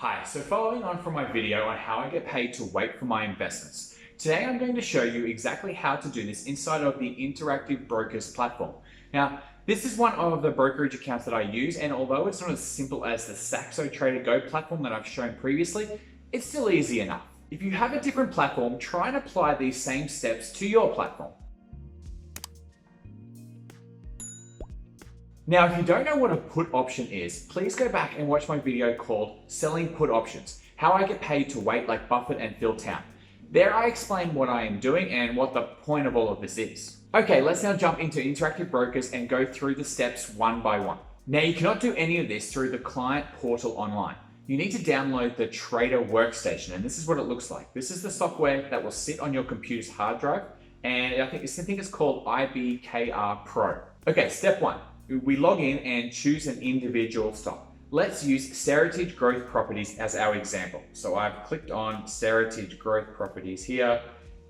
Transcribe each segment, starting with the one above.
Hi, so following on from my video on how I get paid to wait for my investments, today I'm going to show you exactly how to do this inside of the Interactive Brokers platform. Now, this is one of the brokerage accounts that I use, and although it's not as simple as the Saxo Trader Go platform that I've shown previously, it's still easy enough. If you have a different platform, try and apply these same steps to your platform. Now, if you don't know what a put option is, please go back and watch my video called Selling Put Options, How I Get Paid to Wait Like Buffett and Phil Town. There I explain what I am doing and what the point of all of this is. Okay, let's now jump into Interactive Brokers and go through the steps one by one. Now, you cannot do any of this through the client portal online. You need to download the Trader Workstation, and this is what it looks like. This is the software that will sit on your computer's hard drive, and I think it's called IBKR Pro. Okay, step one. We log in and choose an individual stock. Let's use Seritage Growth Properties as our example. So I've clicked on Seritage Growth Properties here,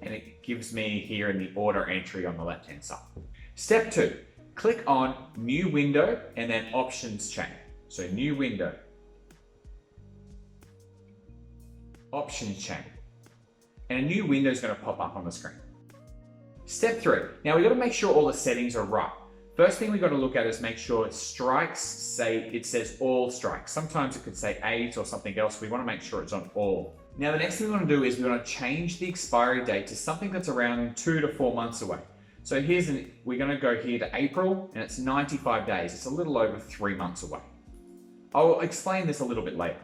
and it gives me here in the order entry on the left-hand side. Step two, click on New Window and then Options Chain. So New Window, Options Chain, and a new window is going to pop up on the screen. Step three, now we've got to make sure all the settings are right. First thing we've got to look at is make sure strikes says all strikes. Sometimes it could say 8 or something else. We want to make sure it's on all. Now the next thing we want to do is we want to change the expiry date to something that's around 2 to 4 months away. So we're going to go here to April, and it's 95 days. It's a little over 3 months away. I'll explain this a little bit later.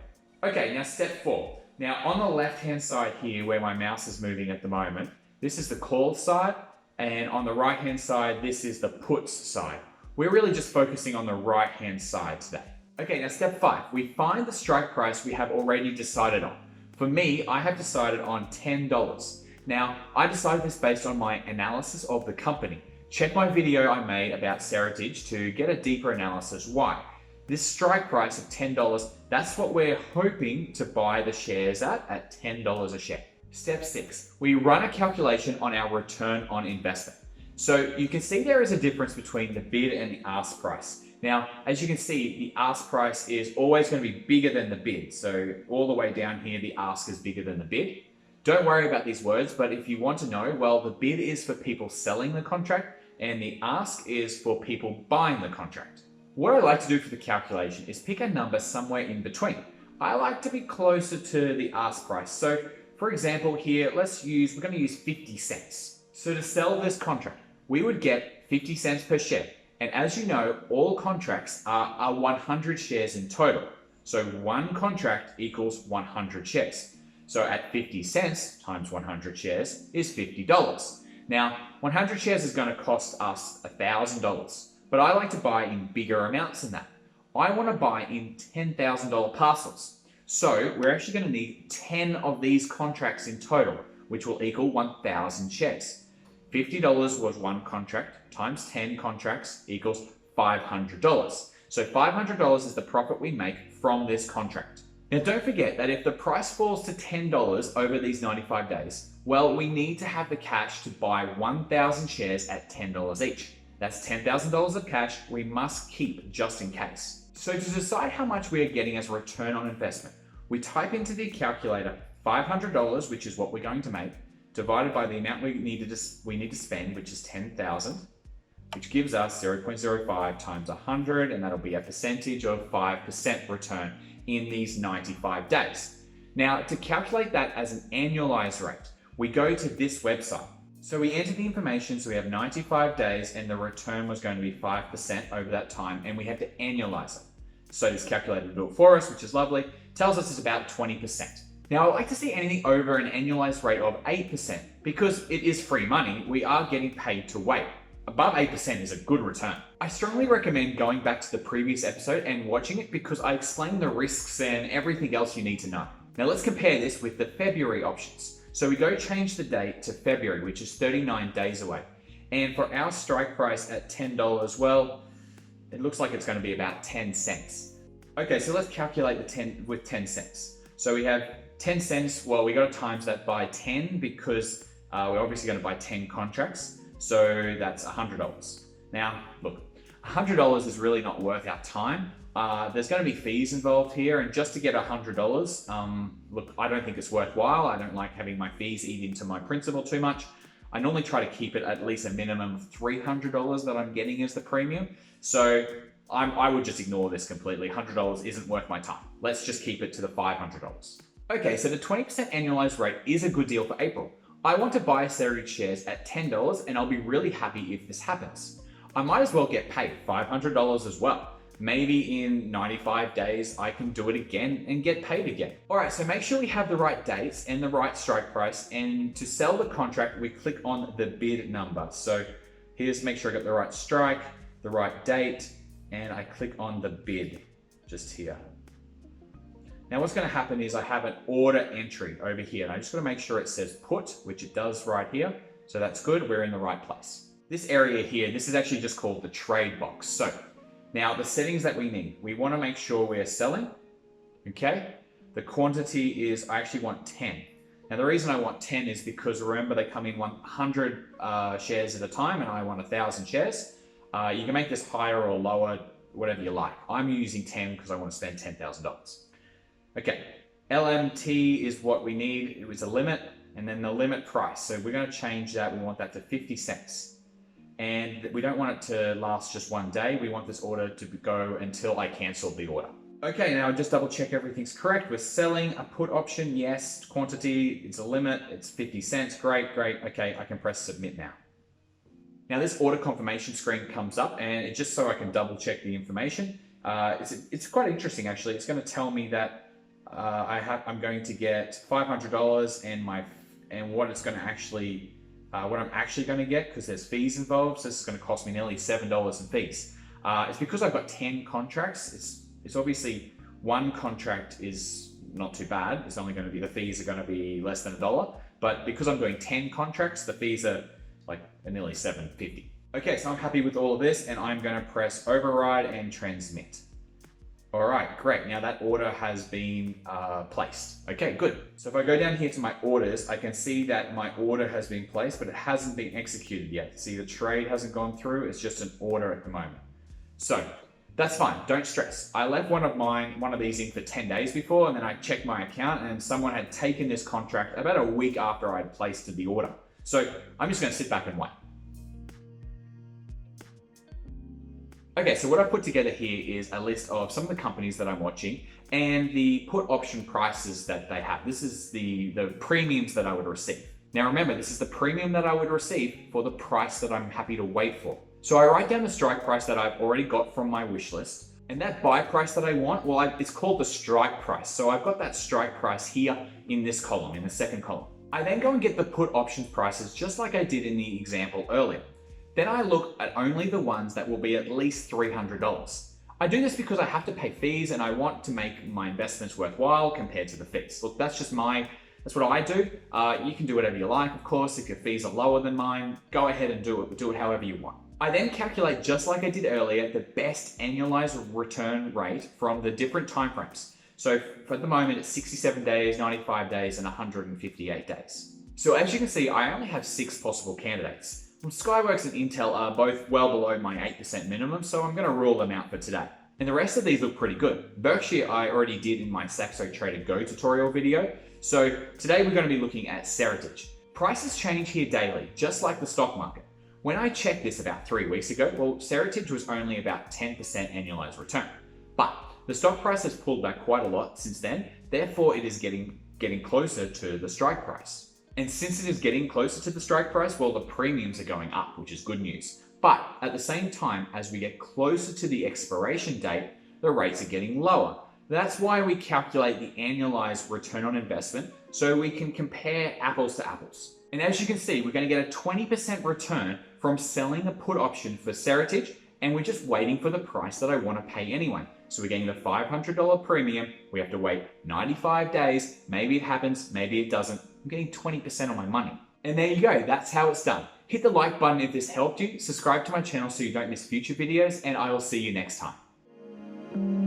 Okay, now step 4. Now on the left-hand side here where my mouse is moving at the moment, this is the call side. And on the right-hand side, this is the puts side. We're really just focusing on the right-hand side today. Okay, now step 5, we find the strike price we have already decided on. For me, I have decided on $10. Now, I decided this based on my analysis of the company. Check my video I made about Seritage to get a deeper analysis. Why? This strike price of $10, that's what we're hoping to buy the shares at $10 a share. Step 6, we run a calculation on our return on investment. So you can see there is a difference between the bid and the ask price. Now, as you can see, the ask price is always going to be bigger than the bid. So all the way down here, the ask is bigger than the bid. Don't worry about these words, but if you want to know, well, the bid is for people selling the contract and the ask is for people buying the contract. What I like to do for the calculation is pick a number somewhere in between. I like to be closer to the ask price. So for example here, we're going to use 50 cents. So to sell this contract, we would get 50 cents per share. And as you know, all contracts are 100 shares in total. So one contract equals 100 shares. So at 50 cents times 100 shares is $50. Now, 100 shares is going to cost us $1,000, but I like to buy in bigger amounts than that. I want to buy in $10,000 parcels. So we're actually going to need 10 of these contracts in total, which will equal 1,000 shares. $50 was one contract times 10 contracts equals $500. So $500 is the profit we make from this contract. Now don't forget that if the price falls to $10 over these 95 days, well, we need to have the cash to buy 1,000 shares at $10 each. That's $10,000 of cash we must keep just in case. So to decide how much we are getting as a return on investment, we type into the calculator $500, which is what we're going to make, divided by the amount we need to spend, which is 10,000, which gives us 0.05 times 100, and that'll be a percentage of 5% return in these 95 days. Now, to calculate that as an annualized rate, we go to this website. So we enter the information, so we have 95 days, and the return was going to be 5% over that time, and we have to annualize it. So this calculator will do it for us, which is lovely. Tells us it's about 20%. Now, I like to see anything over an annualized rate of 8% because it is free money. We are getting paid to wait. Above 8% is a good return. I strongly recommend going back to the previous episode and watching it because I explain the risks and everything else you need to know. Now let's compare this with the February options. So we go change the date to February, which is 39 days away. And for our strike price at $10, well, it looks like it's going to be about 10 cents. Okay, so let's calculate the 10 with 10 cents. So we have 10 cents, well, we got to times that by 10 because we're obviously going to buy 10 contracts. So that's $100. Now, look, $100 is really not worth our time. There's going to be fees involved here, and just to get $100, look, I don't think it's worthwhile. I don't like having my fees eat into my principal too much. I normally try to keep it at least a minimum of $300 that I'm getting as the premium. So I would just ignore this completely. $100 isn't worth my time. Let's just keep it to the $500. Okay, so the 20% annualized rate is a good deal for April. I want to buy Seritage shares at $10, and I'll be really happy if this happens. I might as well get paid $500 as well. Maybe in 95 days, I can do it again and get paid again. All right, so make sure we have the right dates and the right strike price. And to sell the contract, we click on the bid number. So here's, make sure I got the right strike, the right date, and I click on the bid just here. Now what's gonna happen is I have an order entry over here. And I just gotta make sure it says put, which it does right here. So that's good, we're in the right place. This area here, this is actually just called the trade box. So now the settings that we need, we want to make sure we are selling, okay? The quantity is, I actually want 10. Now the reason I want 10 is because remember they come in 100 shares at a time and I want 1,000 shares. You can make this higher or lower, whatever you like. I'm using 10 because I want to spend $10,000. Okay, LMT is what we need. It was a limit, and then the limit price. So we're going to change that. We want that to 50 cents. And we don't want it to last just one day. We want this order to go until I cancel the order. Okay, now just double check everything's correct. We're selling a put option, yes. Quantity, it's a limit, it's 50 cents. Great, great. Okay, I can press submit now. Now this order confirmation screen comes up, and it's just so I can double check the information. It's quite interesting actually. It's going to tell me that I'm going to get $500 and what it's going to actually what I'm actually going to get, because there's fees involved. So this is going to cost me nearly $7 in fees. It's because I've got 10 contracts. It's obviously one contract is not too bad. It's only going to be, the fees are going to be less than $1. But because I'm doing 10 contracts, the fees are like nearly $7.50. Okay, so I'm happy with all of this, and I'm going to press override and transmit. All right, great. Now that order has been placed. Okay, good. So if I go down here to my orders, I can see that my order has been placed, but it hasn't been executed yet. See, the trade hasn't gone through. It's just an order at the moment. So that's fine. Don't stress. I left one of these in for 10 days before, and then I checked my account, and someone had taken this contract about a week after I'd placed the order. So I'm just going to sit back and wait. Okay, so what I've put together here is a list of some of the companies that I'm watching and the put option prices that they have. This is the premiums that I would receive. Now remember, this is the premium that I would receive for the price that I'm happy to wait for. So I write down the strike price that I've already got from my wish list, and that buy price that I want, well, it's called the strike price. So I've got that strike price here in this column, in the second column. I then go and get the put options prices just like I did in the example earlier. Then I look at only the ones that will be at least $300. I do this because I have to pay fees and I want to make my investments worthwhile compared to the fees. Look, that's what I do. You can do whatever you like, of course. If your fees are lower than mine, go ahead and do it however you want. I then calculate, just like I did earlier, the best annualized return rate from the different timeframes. So for the moment, it's 67 days, 95 days, and 158 days. So as you can see, I only have 6 possible candidates. Skyworks and Intel are both well below my 8% minimum, so I'm going to rule them out for today. And the rest of these look pretty good. Berkshire I already did in my Saxo Trader Go tutorial video. So today we're going to be looking at Seritage. Prices change here daily, just like the stock market. When I checked this about 3 weeks ago, well, Seritage was only about 10% annualized return. But the stock price has pulled back quite a lot since then, therefore it is getting closer to the strike price. And since it is getting closer to the strike price, well, the premiums are going up, which is good news. But at the same time, as we get closer to the expiration date, the rates are getting lower. That's why we calculate the annualized return on investment, so we can compare apples to apples. And as you can see, we're going to get a 20% return from selling a put option for Seritage, and we're just waiting for the price that I want to pay anyway. So we're getting the $500 premium. We have to wait 95 days. Maybe it happens, maybe it doesn't. I'm getting 20% on my money. And there you go, that's how it's done. Hit the like button if this helped you, subscribe to my channel so you don't miss future videos, and I will see you next time.